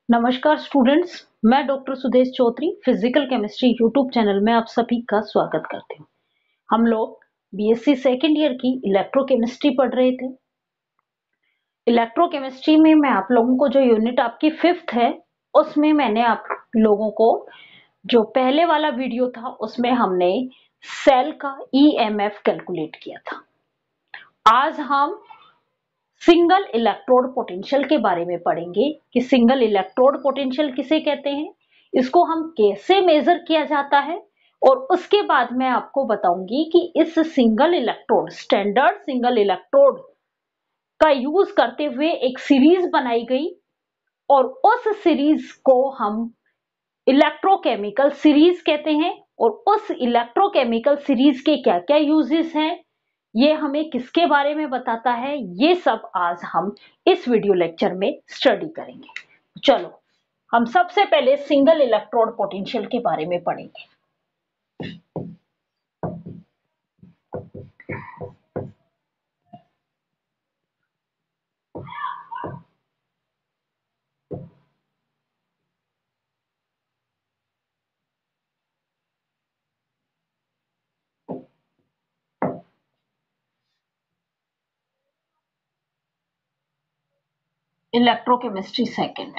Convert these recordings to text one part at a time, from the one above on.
नमस्कार स्टूडेंट्स, मैं doctor Sudesh Chaudhary physical chemistry YouTube channel में आप सभी का स्वागत करती हूँ। हम लोग बीएससी सेकेंड ईयर की इलेक्ट्रोकेमिस्ट्री पढ़ रहे थे। इलेक्ट्रोकेमिस्ट्री में मैं आप लोगों को जो यूनिट आपकी 5th है, उसमें मैंने आप लोगों को जो पहले वाला वीडियो था उसमें हमने सेल का ईएमएफ कैलकुलेट किया था। आज हम सिंगल इलेक्ट्रोड पोटेंशियल के बारे में पढ़ेंगे कि सिंगल इलेक्ट्रोड पोटेंशियल किसे कहते हैं, इसको हम कैसे मेजर किया जाता है, और उसके बाद मैं आपको बताऊंगी कि इस single electrode standard single electrode का यूज करते हुए एक सीरीज बनाई गई और उस सीरीज को हम इलेक्ट्रोकेमिकल सीरीज कहते हैं। और उस इलेक्ट्रोकेमिकल सीरीज के क्या क्या यूजेस हैं, ये हमें किसके बारे में बताता है, ये सब आज हम इस वीडियो लेक्चर में स्टडी करेंगे। चलो हम सबसे पहले सिंगल इलेक्ट्रोड पोटेंशियल के बारे में पढ़ेंगे। Electrochemistry second,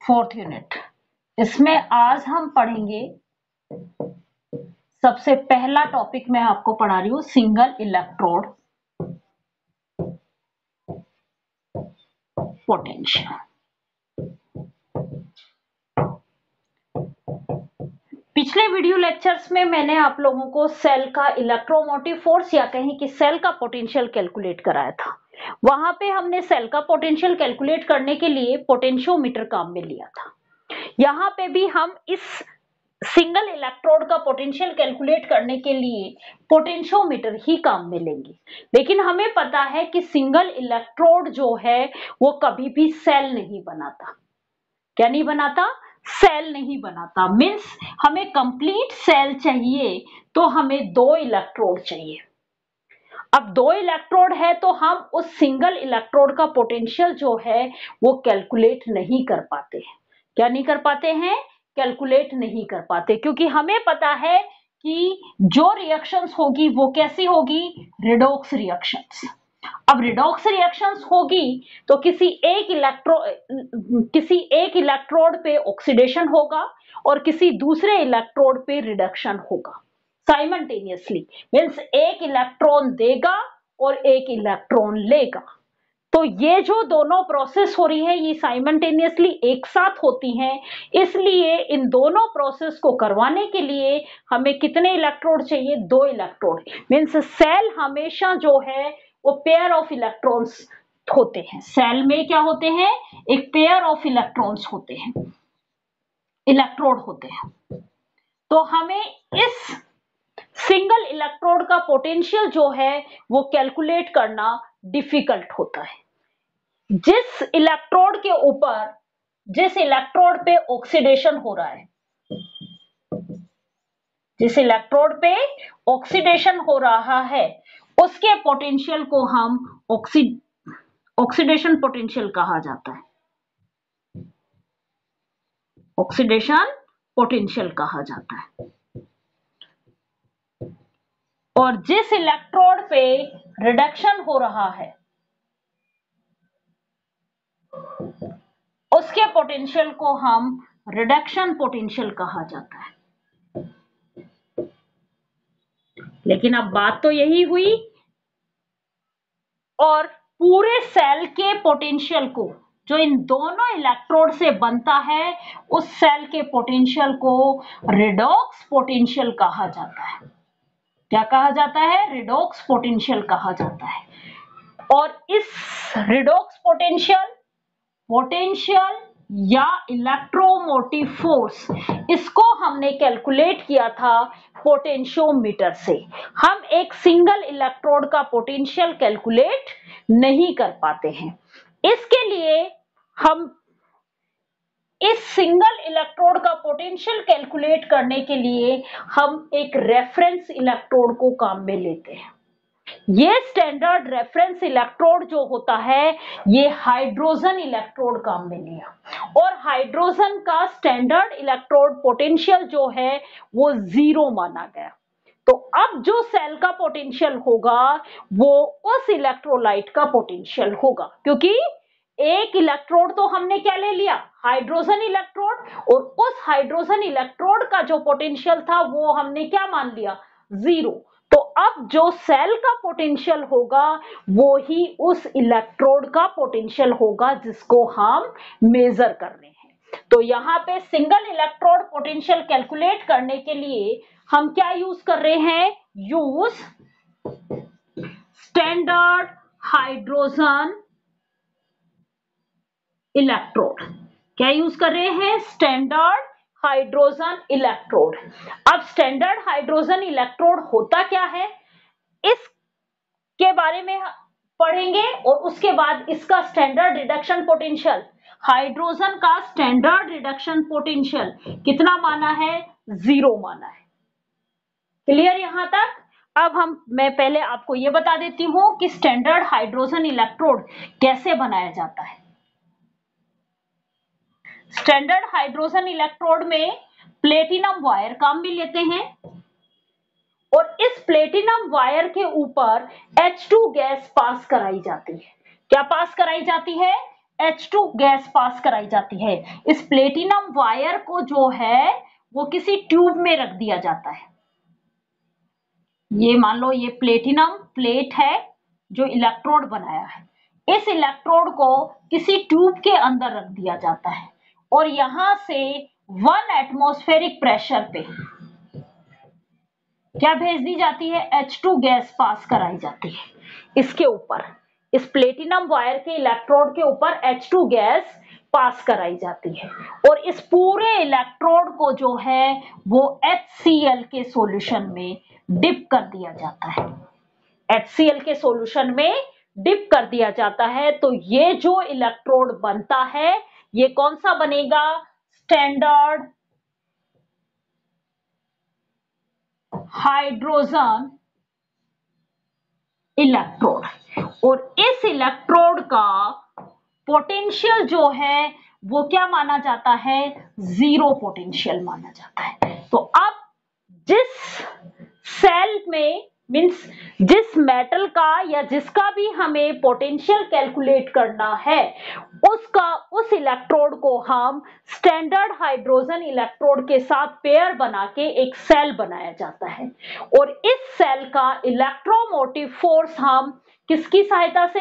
fourth unit. इसमें आज हम पढ़ेंगे, सबसे पहला टॉपिक मैं आपको पढ़ा रही हूं सिंगल इलेक्ट्रोड पोटेंशियल। पिछले वीडियो लेक्चर्स में मैंने आप लोगों को सेल का इलेक्ट्रोमोटिव फोर्स या कहें कि सेल का पोटेंशियल कैलकुलेट कराया था। वहां पे हमने सेल का पोटेंशियल कैलकुलेट करने के लिए पोटेंशियोमीटर काम में लिया था। यहाँ पे भी हम इस सिंगल इलेक्ट्रोड का पोटेंशियल कैलकुलेट करने के लिए पोटेंशियोमीटर ही काम में लेंगे। लेकिन हमें पता है कि सिंगल इलेक्ट्रोड जो है वो कभी भी सेल नहीं बनाता। क्या नहीं बनाता? सेल नहीं बनाता। मीन्स हमें कंप्लीट सेल चाहिए तो हमें 2 इलेक्ट्रोड चाहिए। अब 2 इलेक्ट्रोड है तो हम उस सिंगल इलेक्ट्रोड का पोटेंशियल जो है वो कैलकुलेट नहीं कर पाते हैं। क्या नहीं कर पाते हैं? कैलकुलेट नहीं कर पाते, क्योंकि हमें पता है कि जो रिएक्शंस होगी वो कैसी होगी? Redox reactions. अब रिडॉक्स रिएक्शंस होगी तो किसी एक इलेक्ट्रोड पे ऑक्सीडेशन होगा और किसी दूसरे इलेक्ट्रोड पे रिडक्शन होगा साइमल्टेनियसली। मींस एक इलेक्ट्रॉन देगा और एक इलेक्ट्रॉन लेगा। तो ये जो दोनों प्रोसेस हो रही है ये साइमल्टेनियसली एक साथ होती हैं। इसलिए इन दोनों प्रोसेस को करवाने के लिए हमें कितने इलेक्ट्रोड चाहिए? 2 इलेक्ट्रोड। मींस सेल हमेशा जो है वो पेयर ऑफ इलेक्ट्रॉन्स होते हैं। सेल में क्या होते हैं? एक पेयर ऑफ इलेक्ट्रॉन्स होते हैं, इलेक्ट्रोड होते हैं। तो हमें इस सिंगल इलेक्ट्रोड का पोटेंशियल जो है वो कैलकुलेट करना डिफिकल्ट होता है। जिस इलेक्ट्रोड के ऊपर, जिस इलेक्ट्रोड पे ऑक्सीडेशन हो रहा है, जिस इलेक्ट्रोड पे ऑक्सीडेशन हो रहा है उसके पोटेंशियल को हम ऑक्सीडेशन पोटेंशियल कहा जाता है। ऑक्सीडेशन पोटेंशियल कहा जाता है। और जिस इलेक्ट्रोड पे रिडक्शन हो रहा है उसके पोटेंशियल को हम रिडक्शन पोटेंशियल कहा जाता है। लेकिन अब बात तो यही हुई, और पूरे सेल के पोटेंशियल को जो इन दोनों इलेक्ट्रोड से बनता है उस सेल के पोटेंशियल को रिडॉक्स पोटेंशियल कहा जाता है। क्या कहा जाता है? रिडॉक्स पोटेंशियल कहा जाता है। और इस रिडॉक्स पोटेंशियल, पोटेंशियल या इलेक्ट्रोमोटिव फोर्स, इसको हमने कैलकुलेट किया था पोटेंशियोमीटर से। हम एक सिंगल इलेक्ट्रोड का पोटेंशियल कैलकुलेट नहीं कर पाते हैं। इसके लिए हम इस सिंगल इलेक्ट्रोड का पोटेंशियल कैलकुलेट करने के लिए हम एक रेफरेंस इलेक्ट्रोड को काम में लेते हैं। ये स्टैंडर्ड रेफरेंस इलेक्ट्रोड जो होता है ये हाइड्रोजन इलेक्ट्रोड काम में लिया, और हाइड्रोजन का स्टैंडर्ड इलेक्ट्रोड पोटेंशियल जो है वो 0 माना गया। तो अब जो सेल का पोटेंशियल होगा वो उस इलेक्ट्रोलाइट का पोटेंशियल होगा, क्योंकि एक इलेक्ट्रोड तो हमने क्या ले लिया, हाइड्रोजन इलेक्ट्रोड, और उस हाइड्रोजन इलेक्ट्रोड का जो पोटेंशियल था वो हमने क्या मान लिया, 0। तो अब जो सेल का पोटेंशियल होगा वो ही उस इलेक्ट्रोड का पोटेंशियल होगा जिसको हम मेजर कर रहे हैं। तो यहाँ पे सिंगल इलेक्ट्रोड पोटेंशियल कैलकुलेट करने के लिए हम क्या यूज कर रहे हैं, यूज स्टैंडर्ड हाइड्रोजन इलेक्ट्रोड। क्या यूज कर रहे हैं, स्टैंडर्ड हाइड्रोजन इलेक्ट्रोड। अब स्टैंडर्ड हाइड्रोजन इलेक्ट्रोड होता क्या है इसके बारे में पढ़ेंगे, और उसके बाद इसका स्टैंडर्ड रिडक्शन पोटेंशियल, हाइड्रोजन का स्टैंडर्ड रिडक्शन पोटेंशियल कितना माना है, 0 माना है। क्लियर यहां तक। अब मैं पहले आपको यह बता देती हूं कि स्टैंडर्ड हाइड्रोजन इलेक्ट्रोड कैसे बनाया जाता है। स्टैंडर्ड हाइड्रोजन इलेक्ट्रोड में प्लेटिनम वायर काम में लेते हैं, और इस प्लेटिनम वायर के ऊपर H2 गैस पास कराई जाती है। क्या पास कराई जाती है, H2 गैस पास कराई जाती है। इस प्लेटिनम वायर को जो है वो किसी ट्यूब में रख दिया जाता है। ये मान लो ये प्लेटिनम प्लेट है जो इलेक्ट्रोड बनाया है, इस इलेक्ट्रोड को किसी ट्यूब के अंदर रख दिया जाता है, और यहां से 1 एटमॉस्फेरिक प्रेशर पे क्या भेज दी जाती है, H2 गैस पास कराई जाती है इसके ऊपर। इस प्लेटिनम वायर के इलेक्ट्रोड के ऊपर H2 गैस पास कराई जाती है, और इस पूरे इलेक्ट्रोड को जो है वो HCl के सॉल्यूशन में डिप कर दिया जाता है। HCl के सॉल्यूशन में डिप कर दिया जाता है। तो ये जो इलेक्ट्रोड बनता है ये कौन सा बनेगा, स्टैंडर्ड हाइड्रोजन इलेक्ट्रोड। और इस इलेक्ट्रोड का पोटेंशियल जो है वो क्या माना जाता है, 0 पोटेंशियल माना जाता है। तो अब जिस सेल में मींस जिस मेटल का या जिसका भी हमें पोटेंशियल कैलकुलेट करना है उस इलेक्ट्रोड को हम स्टैंडर्ड हाइड्रोजन इलेक्ट्रोड के साथ पेयर बना के एक सेल बनाया जाता है, और इस सेल का इलेक्ट्रोमोटिव फोर्स हम किसकी सहायता से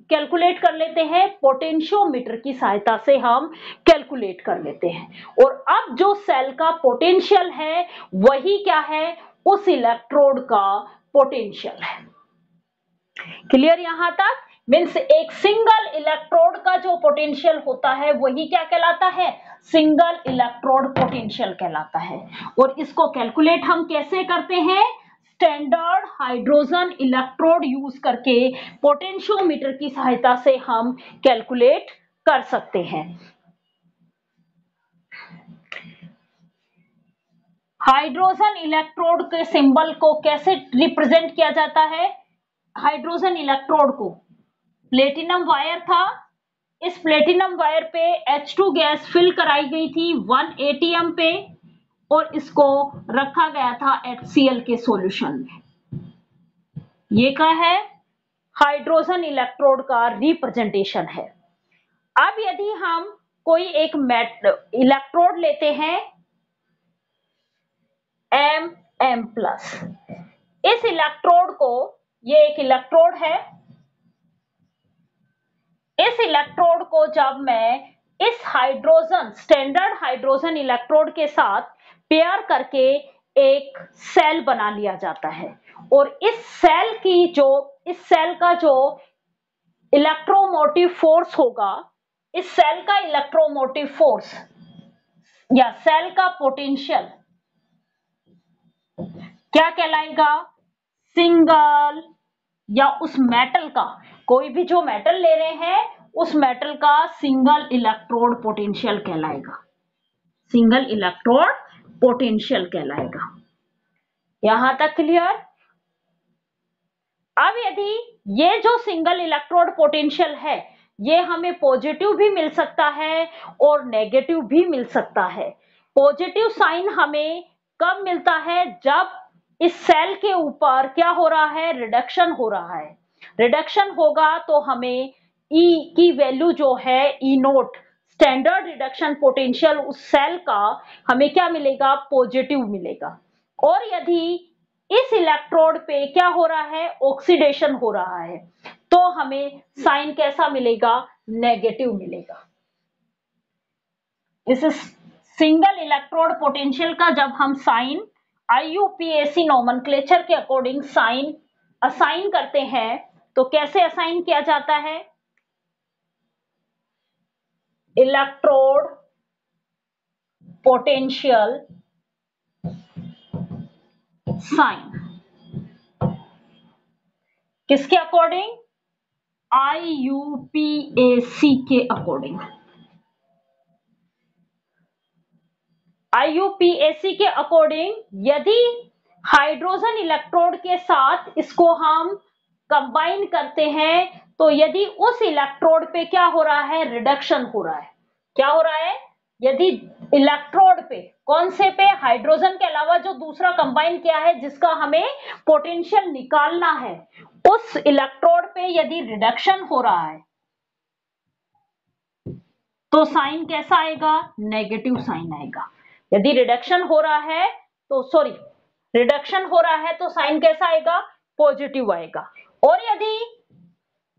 कैलकुलेट कर लेते हैं, पोटेंशियोमीटर की सहायता से हम कैलकुलेट कर लेते हैं। और अब जो सेल का पोटेंशियल है वही क्या है, उस इलेक्ट्रोड का पोटेंशियल है। क्लियर यहां तक। मींस एक सिंगल इलेक्ट्रोड का जो पोटेंशियल होता है वही क्या कहलाता है, सिंगल इलेक्ट्रोड पोटेंशियल कहलाता है। और इसको कैलकुलेट हम कैसे करते हैं, स्टैंडर्ड हाइड्रोजन इलेक्ट्रोड यूज करके पोटेंशियोमीटर की सहायता से हम कैलकुलेट कर सकते हैं। हाइड्रोजन इलेक्ट्रोड के सिंबल को कैसे रिप्रेजेंट किया जाता है, हाइड्रोजन इलेक्ट्रोड को प्लेटिनम वायर था, इस प्लेटिनम वायर पे H2 गैस फिल कराई गई थी 1 ATM पे, और इसको रखा गया था HCl के सॉल्यूशन में। ये क्या है, हाइड्रोजन इलेक्ट्रोड का रिप्रेजेंटेशन है। अब यदि हम कोई एक इलेक्ट्रोड लेते हैं M+, इस इलेक्ट्रोड को, ये एक इलेक्ट्रोड है, इस इलेक्ट्रोड को जब मैं इस हाइड्रोजन स्टैंडर्ड हाइड्रोजन इलेक्ट्रोड के साथ पेयर करके एक सेल बना लिया जाता है, और इस सेल का जो इलेक्ट्रोमोटिव फोर्स होगा, इस सेल का इलेक्ट्रोमोटिव फोर्स या सेल का पोटेंशियल क्या कहलाएगा, सिंगल या उस मेटल का, कोई भी जो मेटल ले रहे हैं उस मेटल का सिंगल इलेक्ट्रोड पोटेंशियल कहलाएगा, सिंगल इलेक्ट्रोड पोटेंशियल कहलाएगा। यहां तक क्लियर। अब यदि ये जो सिंगल इलेक्ट्रोड पोटेंशियल है ये हमें पॉजिटिव भी मिल सकता है और नेगेटिव भी मिल सकता है। पॉजिटिव साइन हमें कब मिलता है, जब इस सेल के ऊपर क्या हो रहा है, रिडक्शन हो रहा है। रिडक्शन होगा तो हमें E की वैल्यू जो है E note, standard reduction potential उस सेल का हमें क्या मिलेगा, पॉजिटिव मिलेगा। और यदि इस इलेक्ट्रोड पे क्या हो रहा है, ऑक्सीडेशन हो रहा है, तो हमें साइन कैसा मिलेगा, नेगेटिव मिलेगा। इस सिंगल इलेक्ट्रोड पोटेंशियल का जब हम साइन IUPAC नोमेनक्लेचर के अकॉर्डिंग साइन असाइन करते हैं तो कैसे असाइन किया जाता है, इलेक्ट्रोड पोटेंशियल साइन किसके अकॉर्डिंग, IUPAC के अकॉर्डिंग। IUPAC के अकॉर्डिंग यदि हाइड्रोजन इलेक्ट्रोड के साथ इसको हम कंबाइन करते हैं तो यदि उस इलेक्ट्रोड पे क्या हो रहा है, रिडक्शन हो रहा है। क्या हो रहा है, यदि इलेक्ट्रोड पे, कौन से पे, हाइड्रोजन के अलावा जो दूसरा कंबाइन किया है जिसका हमें पोटेंशियल निकालना है, उस इलेक्ट्रोड पे यदि रिडक्शन हो रहा है तो साइन कैसा आएगा, नेगेटिव साइन आएगा। यदि रिडक्शन हो रहा है तो रिडक्शन हो रहा है तो साइन कैसा आएगा, पॉजिटिव आएगा। और यदि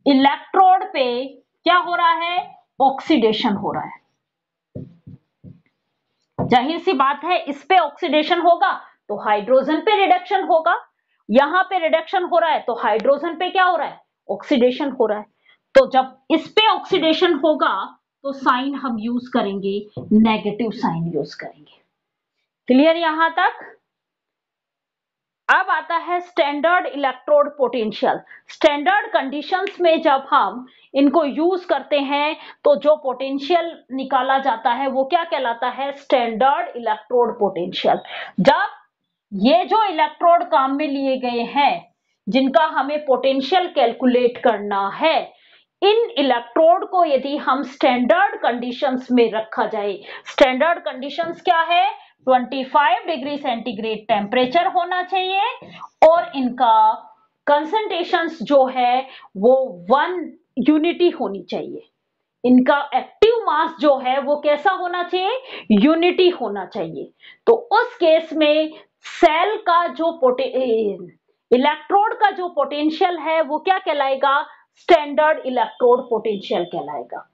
इलेक्ट्रोड पे क्या हो रहा है, ऑक्सीडेशन हो रहा है, जाहिर सी बात है इस पे ऑक्सीडेशन होगा तो हाइड्रोजन पे रिडक्शन होगा। यहां पे रिडक्शन हो रहा है तो हाइड्रोजन पे क्या हो रहा है, ऑक्सीडेशन हो रहा है। तो जब इस पे ऑक्सीडेशन होगा तो साइन हम यूज करेंगे, नेगेटिव साइन यूज करेंगे। क्लियर यहां तक। अब आता है standard electrode potential. Standard conditions में जब हम इनको यूज करते हैं तो जो पोटेंशियल निकाला जाता है वो क्या कहलाता है, स्टैंडर्ड इलेक्ट्रोड पोटेंशियल। जब ये जो इलेक्ट्रोड काम में लिए गए हैं जिनका हमें पोटेंशियल कैलकुलेट करना है, इन इलेक्ट्रोड को यदि हम स्टैंडर्ड कंडीशंस में रखा जाए, स्टैंडर्ड कंडीशंस क्या है, 25 डिग्री सेंटीग्रेड टेम्परेचर होना चाहिए और इनका कंसंट्रेशंस जो है वो 1 यूनिटी होनी चाहिए। इनका एक्टिव मास जो है वो कैसा होना चाहिए, यूनिटी होना चाहिए। तो उस केस में सेल का जो इलेक्ट्रोड का जो पोटेंशियल है वो क्या कहलाएगा, स्टैंडर्ड इलेक्ट्रोड पोटेंशियल कहलाएगा।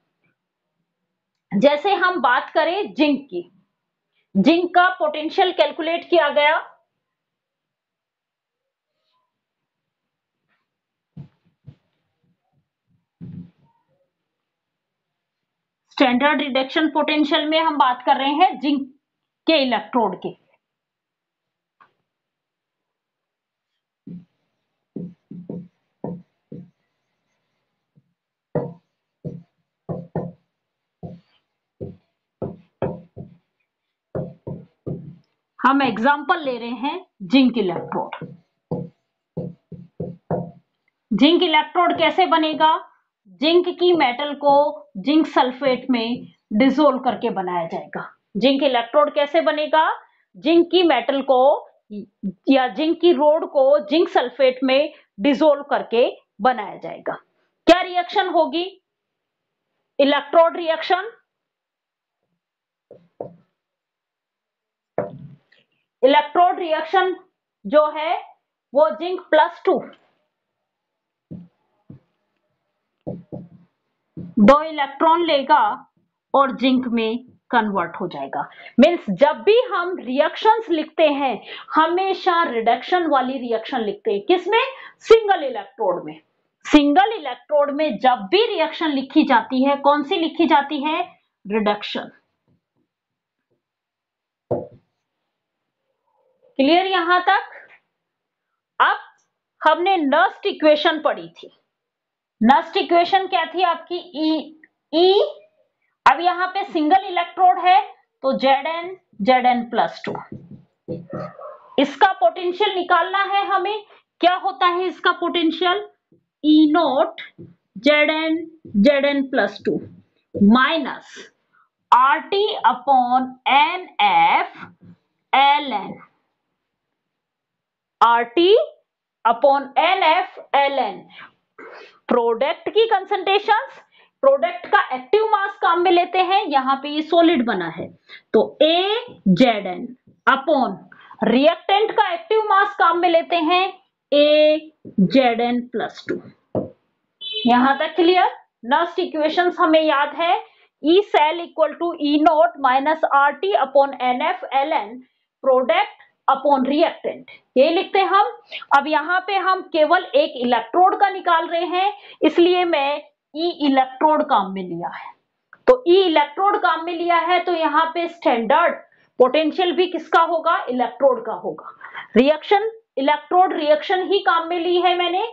जैसे हम बात करें जिंक की, जिंक का पोटेंशियल कैलकुलेट किया गया, स्टैंडर्ड रिडक्शन पोटेंशियल में हम बात कर रहे हैं जिंक के इलेक्ट्रोड के। हम एग्जांपल ले रहे हैं जिंक इलेक्ट्रोड। जिंक इलेक्ट्रोड कैसे बनेगा, जिंक की मेटल को जिंक सल्फेट में डिसोल्व करके बनाया जाएगा। जिंक इलेक्ट्रोड कैसे बनेगा, जिंक की मेटल को या जिंक की रोड को जिंक सल्फेट में डिसोल्व करके बनाया जाएगा। क्या रिएक्शन होगी, इलेक्ट्रोड रिएक्शन। इलेक्ट्रोड रिएक्शन जो है वो जिंक +2 2 इलेक्ट्रॉन लेगा और जिंक में कन्वर्ट हो जाएगा। मीन्स जब भी हम रिएक्शंस लिखते हैं हमेशा रिडक्शन वाली रिएक्शन लिखते हैं, किसमें, सिंगल इलेक्ट्रोड में। सिंगल इलेक्ट्रोड में जब भी रिएक्शन लिखी जाती है कौन सी लिखी जाती है, रिडक्शन। क्लियर यहां तक। अब हमने नस्ट इक्वेशन पढ़ी थी। नस्ट इक्वेशन क्या थी आपकी, ई। अब यहां पे सिंगल इलेक्ट्रोड है तो Zn +2। इसका पोटेंशियल निकालना है हमें क्या होता है इसका potential? E not Zn plus 2 minus RT upon NF ln, RT upon NF ln। Product की कंसंट्रेशंस, प्रोडक्ट का एक्टिव मास काम में लेते हैं, यहां पे ये सॉलिड बना है तो AZn अपॉन रिएक्टेंट का एक्टिव मास काम में लेते हैं AZn प्लस 2। यहां तक क्लियर? नेक्स्ट इक्वेशंस हमें याद है, E cell equal to E naught minus RT upon NF ln product upon reactant, ये लिखते हैं हम। अब यहाँ पे हम केवल एक इलेक्ट्रोड का निकाल रहे हैं, इसलिए मैं ई इलेक्ट्रोड काम में लिया है। तो ई इलेक्ट्रोड काम में लिया है तो यहाँ पे स्टैंडर्ड पोटेंशियल भी किसका होगा? इलेक्ट्रोड का होगा। रिएक्शन, इलेक्ट्रोड रिएक्शन ही काम में ली है मैंने,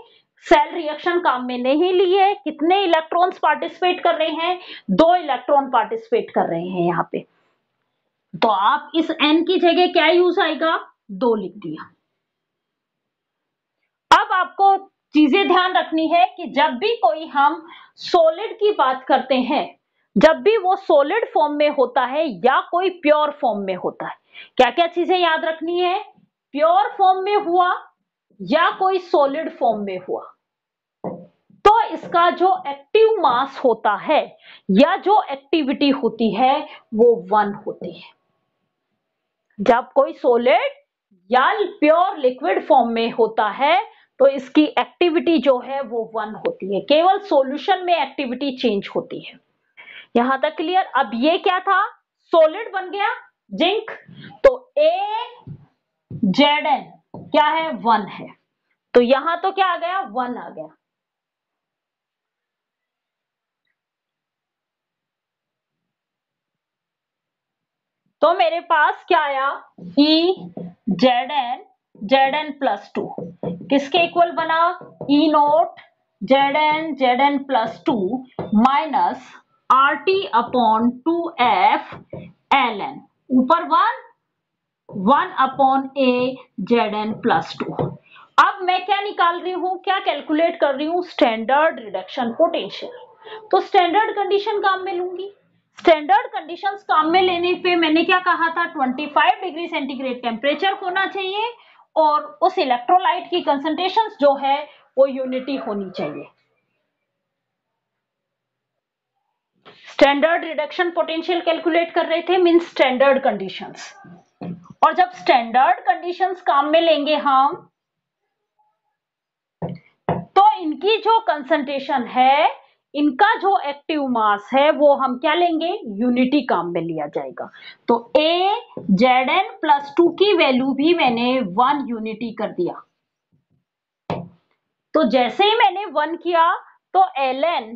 सेल रिएक्शन काम में नहीं ली है। कितने इलेक्ट्रॉन्स पार्टिसिपेट कर रहे हैं? 2 इलेक्ट्रॉन पार्टिसिपेट कर रहे हैं यहाँ पे। तो आप इस n की जगह क्या यूज आएगा? 2 लिख दिया। अब आपको चीजें ध्यान रखनी है कि जब भी कोई हम सॉलिड की बात करते हैं, जब भी वो सॉलिड फॉर्म में होता है या कोई प्योर फॉर्म में होता है, क्या क्या चीजें याद रखनी है? प्योर फॉर्म में हुआ या कोई सॉलिड फॉर्म में हुआ तो इसका जो एक्टिव मास होता है या जो एक्टिविटी होती है वो 1 होती है। जब कोई सॉलिड या प्योर लिक्विड फॉर्म में होता है तो इसकी एक्टिविटी जो है वो 1 होती है, केवल सॉल्यूशन में एक्टिविटी चेंज होती है। यहां तक क्लियर? अब ये क्या था? सॉलिड बन गया जिंक, तो AZn क्या है? 1 है, तो यहां तो क्या आ गया? 1 आ गया। तो मेरे पास क्या आया? Zn प्लस 2 किसके इक्वल बना? E note Zn plus 2 minus RT upon 2F ln, ऊपर 1 अपॉन AZn प्लस 2। अब मैं क्या निकाल रही हूं? क्या कैलकुलेट कर रही हूं? Standard reduction potential. तो स्टैंडर्ड कंडीशन काम में लूंगी। स्टैंडर्ड कंडीशंस काम में लेने पे मैंने क्या कहा था? 25 डिग्री सेंटीग्रेड टेम्परेचर होना चाहिए और उस इलेक्ट्रोलाइट की कंसंट्रेशंस जो है वो यूनिटी होनी चाहिए। स्टैंडर्ड रिडक्शन पोटेंशियल कैलकुलेट कर रहे थे, मीन स्टैंडर्ड कंडीशंस। और जब स्टैंडर्ड कंडीशंस काम में लेंगे हम तो इनकी जो कंसंट्रेशन है, इनका जो एक्टिव मास है वो हम क्या लेंगे? यूनिटी काम में लिया जाएगा। तो AZn प्लस 2 की वैल्यू भी मैंने 1 यूनिटी कर दिया। तो जैसे ही मैंने 1 किया तो ln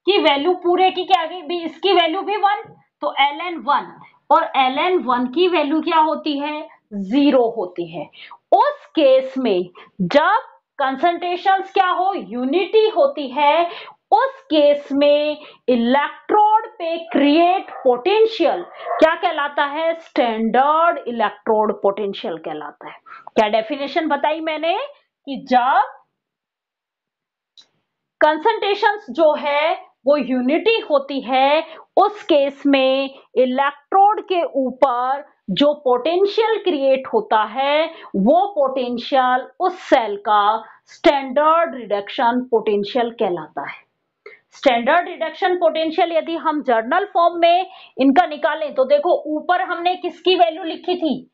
की वैल्यू पूरे की क्या आ गई? भी इसकी वैल्यू भी 1, तो ln 1, और ln 1 की वैल्यू क्या होती है? 0 होती है। उस केस में जब कंसंट्रेशंस क्या हो? यूनिटी होती है, उस केस में इलेक्ट्रोड पे क्रिएट पोटेंशियल क्या कहलाता है? स्टैंडर्ड इलेक्ट्रोड पोटेंशियल कहलाता है। क्या डेफिनेशन बताई मैंने कि जब कंसंट्रेशंस जो है वो यूनिटी होती है, उस केस में इलेक्ट्रोड के ऊपर जो पोटेंशियल क्रिएट होता है वो पोटेंशियल उस सेल का स्टैंडर्ड रिडक्शन पोटेंशियल कहलाता है। स्टैंडर्ड रिडक्शन पोटेंशियल यदि हम जर्नल फॉर्म में इनका निकालें तो देखो ऊपर हमने किसकी वैल्यू लिखी थी?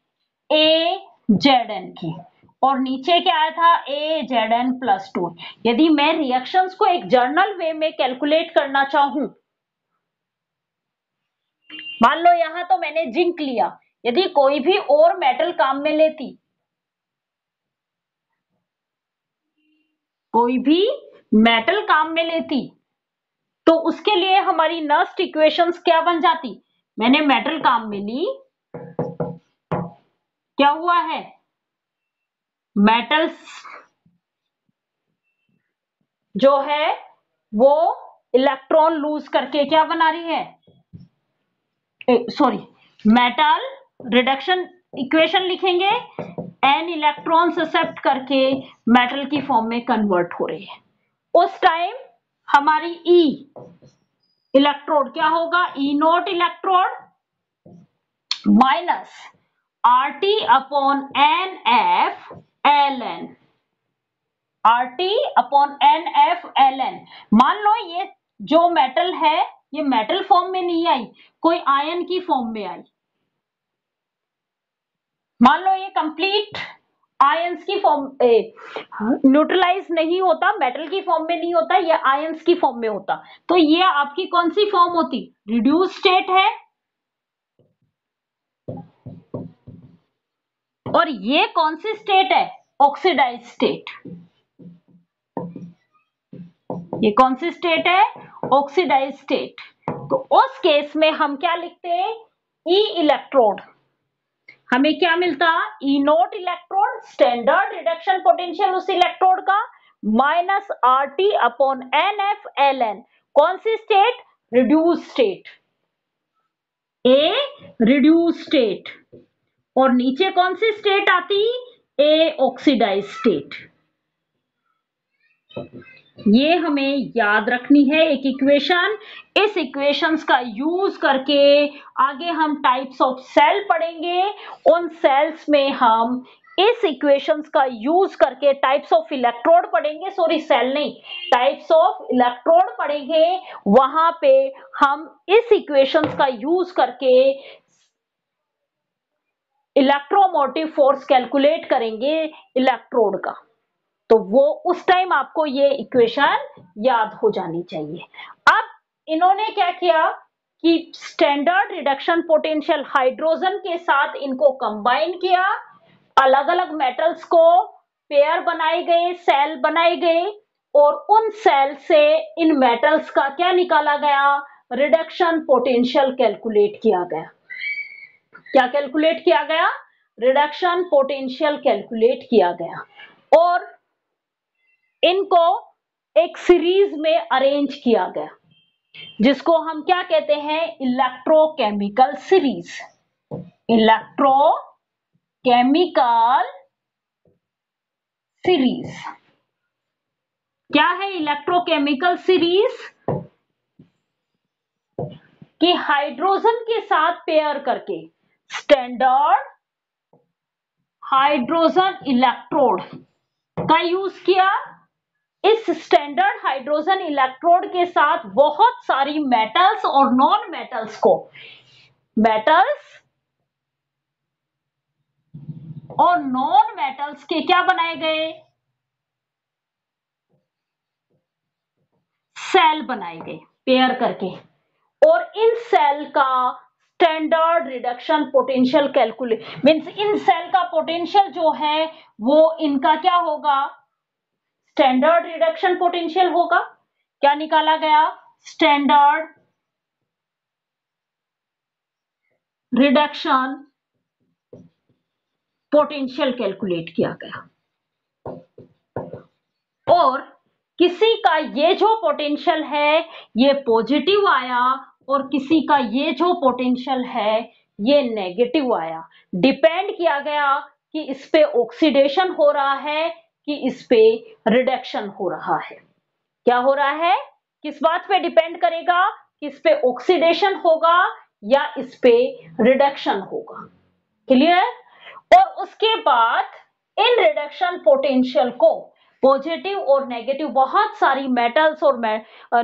AZn की, और नीचे क्या आया था? AZn plus 2। यदि मैं रिएक्शंस को एक जर्नल वे में कैलकुलेट करना चाहूं, मान लो यहां तो मैंने जिंक लिया, यदि कोई भी और मेटल काम में लेती, कोई भी मेटल काम में लेती तो उसके लिए हमारी नेक्स्ट इक्वेशंस क्या बन जाती? मैंने मेटल काम में ली, क्या हुआ है? मेटल्स जो है वो इलेक्ट्रॉन लूज करके क्या बना रही है? सॉरी, मेटल रिडक्शन इक्वेशन लिखेंगे, n इलेक्ट्रॉन्स एक्सेप्ट करके मेटल की फॉर्म में कन्वर्ट हो रही है। उस टाइम हमारी ई इलेक्ट्रोड क्या होगा, E naught electrode minus R T upon n F l n, R T upon n F l n. मान लो ये जो मेटल है ये मेटल फॉर्म में नहीं आई, कोई आयन की फॉर्म में आई। मान लो ये कंप्लीट आयंस की फॉर्म, न्यूट्रलाइज नहीं होता, मेटल की फॉर्म में नहीं होता, ये आयंस की फॉर्म में होता, तो ये आपकी कौन सी फॉर्म होती, रिड्यूस स्टेट है। और ये कौन सी स्टेट है, ऑक्सीडाइज स्टेट। ये कौन सी स्टेट है, ऑक्सीडाइज स्टेट। तो उस केस में हम क्या लिखते हैं, ई इलेक्ट्रोड, हमें क्या मिलता, E naught electrode standard reduction potential उस इलेक्ट्रोड का minus R T upon n F l n, कौन सी state, reduce state, a reduce state. और नीचे कौन सी स्टेट आती, ए ऑक्सीडाइज स्टेट। ये हमें याद रखनी है एक इक्वेशन। इस इक्वेशंस का यूज करके आगे हम टाइप्स ऑफ सेल पढ़ेंगे, उन सेल्स में हम इस इक्वेशंस का यूज करके टाइप्स ऑफ इलेक्ट्रोड पढ़ेंगे, सॉरी सेल नहीं, टाइप्स ऑफ इलेक्ट्रोड पढ़ेंगे। वहां पे हम इस इक्वेशंस का यूज करके इलेक्ट्रोमोटिव फोर्स कैलकुलेट करेंगे इलेक्ट्रोड का। तो वो उस टाइम आपको ये इक्वेशन याद हो जानी चाहिए। अब इन्होंने क्या किया कि स्टैंडर्ड रिडक्शन पोटेंशियल हाइड्रोजन के साथ इनको कंबाइन किया, अलग अलग मेटल्स को पेयर बनाए गए, सेल बनाए गए, और उन सेल से इन मेटल्स का क्या निकाला गया, रिडक्शन पोटेंशियल कैलकुलेट किया गया। क्या कैलकुलेट किया गया, रिडक्शन पोटेंशियल कैलकुलेट किया गया। और इनको एक सीरीज में अरेंज किया गया, जिसको हम क्या कहते हैं, इलेक्ट्रोकेमिकल सीरीज। इलेक्ट्रोकेमिकल सीरीज क्या है, इलेक्ट्रोकेमिकल सीरीज कि हाइड्रोजन के साथ पेयर करके स्टैंडर्ड हाइड्रोजन इलेक्ट्रोड का यूज किया। इस स्टैंडर्ड हाइड्रोजन इलेक्ट्रोड के साथ बहुत सारी मेटल्स और नॉन मेटल्स को, मेटल्स और नॉन मेटल्स के क्या बनाए गए, सेल बनाए गए पेयर करके। और इन सेल का standard reduction potential calculate means इन सेल का पोटेंशियल जो है वो इनका क्या होगा, स्टैंडर्ड रिडक्शन पोटेंशियल होगा। क्या निकाला गया, स्टैंडर्ड रिडक्शन पोटेंशियल कैलकुलेट किया गया। और किसी का ये जो पोटेंशियल है ये पॉजिटिव आया, और किसी का ये जो पोटेंशियल है ये नेगेटिव आया। डिपेंड किया गया कि इस पे ऑक्सीडेशन हो रहा है कि इस पे रिडक्शन हो रहा है। क्या हो रहा है, किस बात पे डिपेंड करेगा, कि इस पे ऑक्सीडेशन होगा या इस पे रिडक्शन होगा। क्लियर। और उसके बाद इन रिडक्शन पोटेंशियल को पॉजिटिव और नेगेटिव बहुत सारी मेटल्स और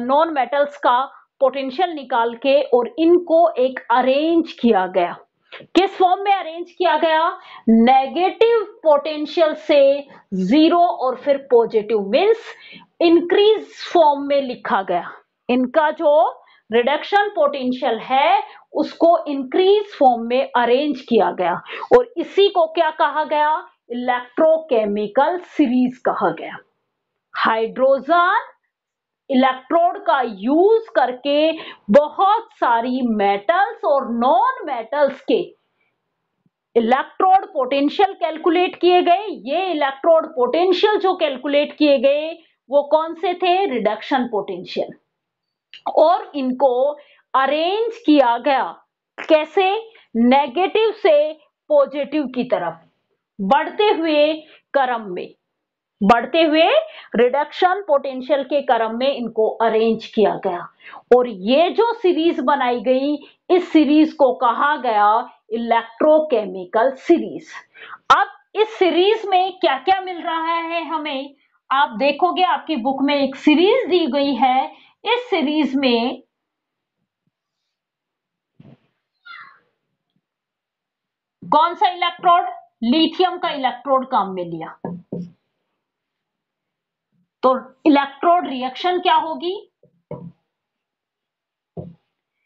नॉन मेटल्स का पोटेंशियल निकाल के और इनको एक अरेंज किया गया। किस फॉर्म में अरेंज किया गया, नेगेटिव पोटेंशियल से जीरो और फिर पॉजिटिव मींस इंक्रीज फॉर्म में लिखा गया। इनका जो रिडक्शन पोटेंशियल है उसको इंक्रीज फॉर्म में अरेंज किया गया, और इसी को क्या कहा गया, इलेक्ट्रोकेमिकल सीरीज कहा गया। हाइड्रोजन इलेक्ट्रोड का यूज करके बहुत सारी मेटल्स और नॉन मेटल्स के इलेक्ट्रोड पोटेंशियल कैलकुलेट किए गए। ये इलेक्ट्रोड पोटेंशियल जो कैलकुलेट किए गए वो कौन से थे, रिडक्शन पोटेंशियल। और इनको अरेंज किया गया कैसे, नेगेटिव से पॉजिटिव की तरफ। बढ़ते हुए क्रम में, बढ़ते हुए रिडक्शन पोटेंशियल के क्रम में इनको अरेंज किया गया और ये जो सीरीज बनाई गई, इस सीरीज को कहा गया इलेक्ट्रोकेमिकल सीरीज। अब इस सीरीज में क्या क्या मिल रहा है हमें, आप देखोगे आपकी बुक में एक सीरीज दी गई है। इस सीरीज में कौन सा इलेक्ट्रोड, लिथियम का इलेक्ट्रोड काम में लिया, तो इलेक्ट्रोड रिएक्शन क्या होगी,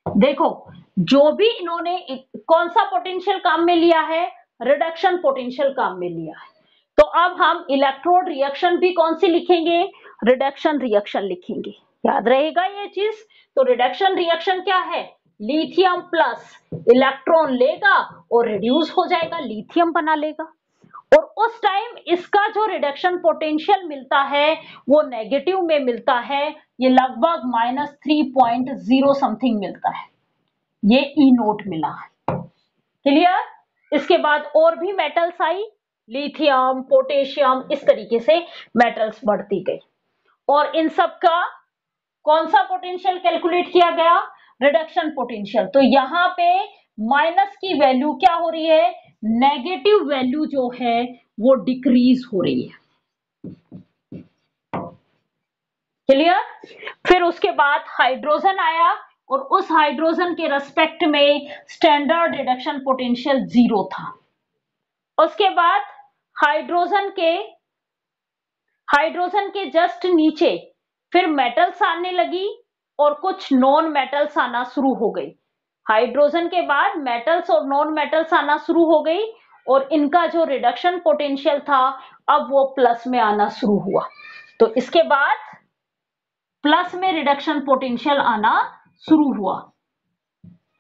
देखो जो भी इन्होंने कौन सा पोटेंशियल काम में लिया है, रिडक्शन पोटेंशियल काम में लिया है, तो अब हम इलेक्ट्रोड रिएक्शन भी कौन सी लिखेंगे, रिडक्शन रिएक्शन लिखेंगे, याद रहेगा ये चीज। तो रिडक्शन रिएक्शन क्या है, लिथियम प्लस इलेक्ट्रॉन लेगा और रिड्यूस हो जाएगा, लिथियम बना लेगा और उस टाइम इसका जो रिडक्शन पोटेंशियल मिलता है वो नेगेटिव में मिलता है, ये लगभग -3.0 समथिंग मिलता है, ये ई नोट मिला। क्लियर। इसके बाद और भी मेटल्स आई, लिथियम, पोटेशियम, इस तरीके से मेटल्स बढ़ती गई और इन सब का कौन सा पोटेंशियल कैलकुलेट किया गया, रिडक्शन पोटेंशियल। तो यहां पे माइनस की वैल्यू क्या हो रही है, नेगेटिव वैल्यू जो है वो डिक्रीज हो रही है। क्लियर। फिर उसके बाद हाइड्रोजन आया और उस हाइड्रोजन के रेस्पेक्ट में स्टैंडर्ड रिडक्शन पोटेंशियल 0 था। उसके बाद हाइड्रोजन के जस्ट नीचे फिर मेटल्स आने लगी और कुछ नॉन मेटल्स आना शुरू हो गई। हाइड्रोजन के बाद मेटल्स और नॉन मेटल्स आना शुरू हो गई और इनका जो रिडक्शन पोटेंशियल था अब वो प्लस में आना शुरू हुआ। तो इसके बाद प्लस में रिडक्शन पोटेंशियल आना शुरू हुआ,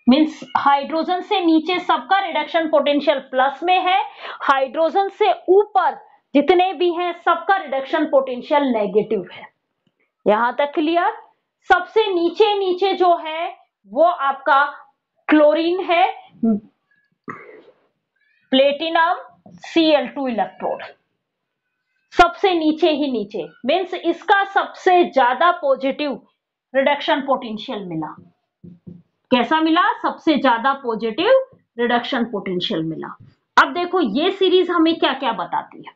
मीन्स हाइड्रोजन से नीचे सबका रिडक्शन पोटेंशियल प्लस में है, हाइड्रोजन से ऊपर जितने भी हैं सबका रिडक्शन पोटेंशियल नेगेटिव है। यहां तक क्लियर। सबसे नीचे नीचे जो है वो आपका क्लोरीन है, प्लेटिनम Cl2 इलेक्ट्रोड, सबसे नीचे ही नीचे, मीन्स इसका सबसे ज्यादा पॉजिटिव रिडक्शन पोटेंशियल मिला। कैसा मिला, सबसे ज्यादा पॉजिटिव रिडक्शन पोटेंशियल मिला। अब देखो ये सीरीज हमें क्या क्या बताती है,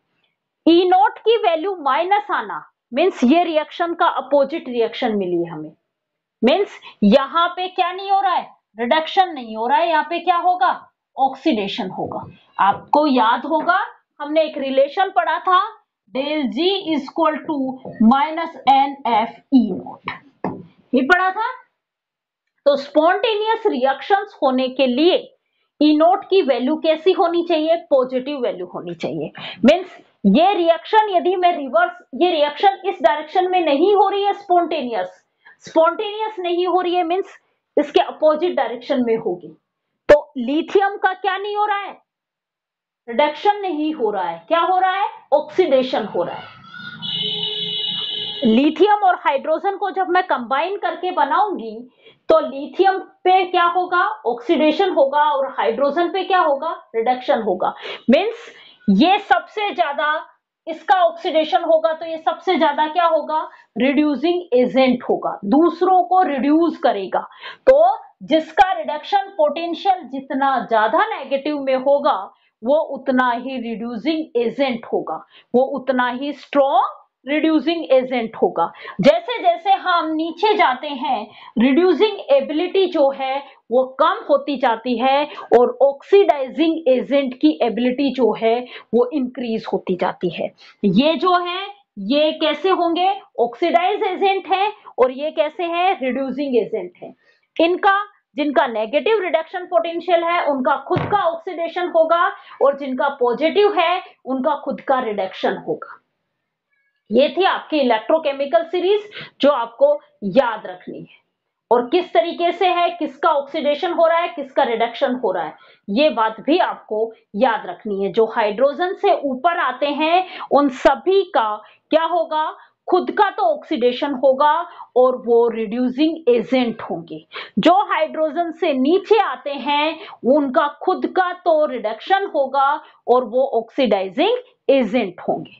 ई नोट की वैल्यू माइनस आना मीन्स ये रिएक्शन का अपोजिट रिएक्शन मिली है हमें, मीन्स यहां पे क्या नहीं हो रहा है, रिडक्शन नहीं हो रहा है, यहाँ पे क्या होगा, ऑक्सीडेशन होगा। आपको याद होगा हमने एक रिलेशन पढ़ा था, del G equal to -NF E naught, ये पढ़ा था। तो स्पॉन्टेनियस रिएक्शंस होने के लिए ई नोट की वैल्यू कैसी होनी चाहिए, पॉजिटिव वैल्यू होनी चाहिए। मीन्स ये रिएक्शन यदि मैं रिवर्स, ये रिएक्शन इस डायरेक्शन में नहीं हो रही है, स्पॉन्टेनियस नहीं हो रही है, मीन्स इसके अपोजिट डायरेक्शन में होगी। तो लिथियम का क्या नहीं हो रहा है, रिडक्शन नहीं हो रहा है, क्या हो रहा है, ऑक्सीडेशन हो रहा है। लिथियम और हाइड्रोजन को जब मैं कंबाइन करके बनाऊंगी तो लिथियम पे क्या होगा, ऑक्सीडेशन होगा और हाइड्रोजन पे क्या होगा, रिडक्शन होगा। मीन्स ये सबसे ज्यादा इसका ऑक्सीडेशन होगा तो ये सबसे ज्यादा क्या होगा, रिड्यूसिंग एजेंट होगा, दूसरों को रिड्यूस करेगा। तो जिसका रिडक्शन पोटेंशियल जितना ज्यादा नेगेटिव में होगा वो उतना ही रिड्यूसिंग एजेंट होगा, वो उतना ही स्ट्रॉन्ग रिड्यूसिंग एजेंट होगा। जैसे जैसे हम नीचे जाते हैं रिड्यूसिंग एबिलिटी जो है वो कम होती जाती है और ऑक्सीडाइजिंग एजेंट की एबिलिटी जो है वो इंक्रीज होती जाती है। ये जो है ये कैसे होंगे, ऑक्सीडाइज एजेंट है और ये कैसे है, रिड्यूसिंग एजेंट है। इनका जिनका नेगेटिव रिडक्शन पोटेंशियल है उनका खुद का ऑक्सीडेशन होगा और जिनका पॉजिटिव है उनका खुद का रिडक्शन होगा। ये थी आपकी इलेक्ट्रोकेमिकल सीरीज जो आपको याद रखनी है, और किस तरीके से है, किसका ऑक्सीडेशन हो रहा है, किसका रिडक्शन हो रहा है, ये बात भी आपको याद रखनी है। जो हाइड्रोजन से ऊपर आते हैं उन सभी का क्या होगा, खुद का तो ऑक्सीडेशन होगा और वो रिड्यूसिंग एजेंट होंगे। जो हाइड्रोजन से नीचे आते हैं उनका खुद का तो रिडक्शन होगा और वो ऑक्सीडाइजिंग एजेंट होंगे।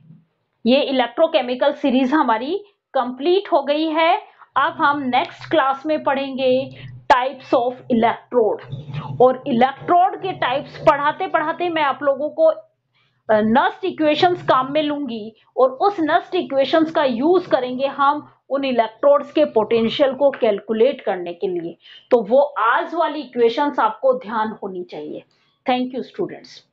ये इलेक्ट्रोकेमिकल सीरीज हमारी कंप्लीट हो गई है। अब हम नेक्स्ट क्लास में पढ़ेंगे टाइप्स ऑफ इलेक्ट्रोड, और इलेक्ट्रोड के टाइप्स पढ़ाते पढ़ाते मैं आप लोगों को नस्ट इक्वेशंस काम में लूंगी और उस नस्ट इक्वेशंस का यूज करेंगे हम उन इलेक्ट्रोड्स के पोटेंशियल को कैलकुलेट करने के लिए। तो वो आज वाली इक्वेशंस आपको ध्यान होनी चाहिए। Thank you students.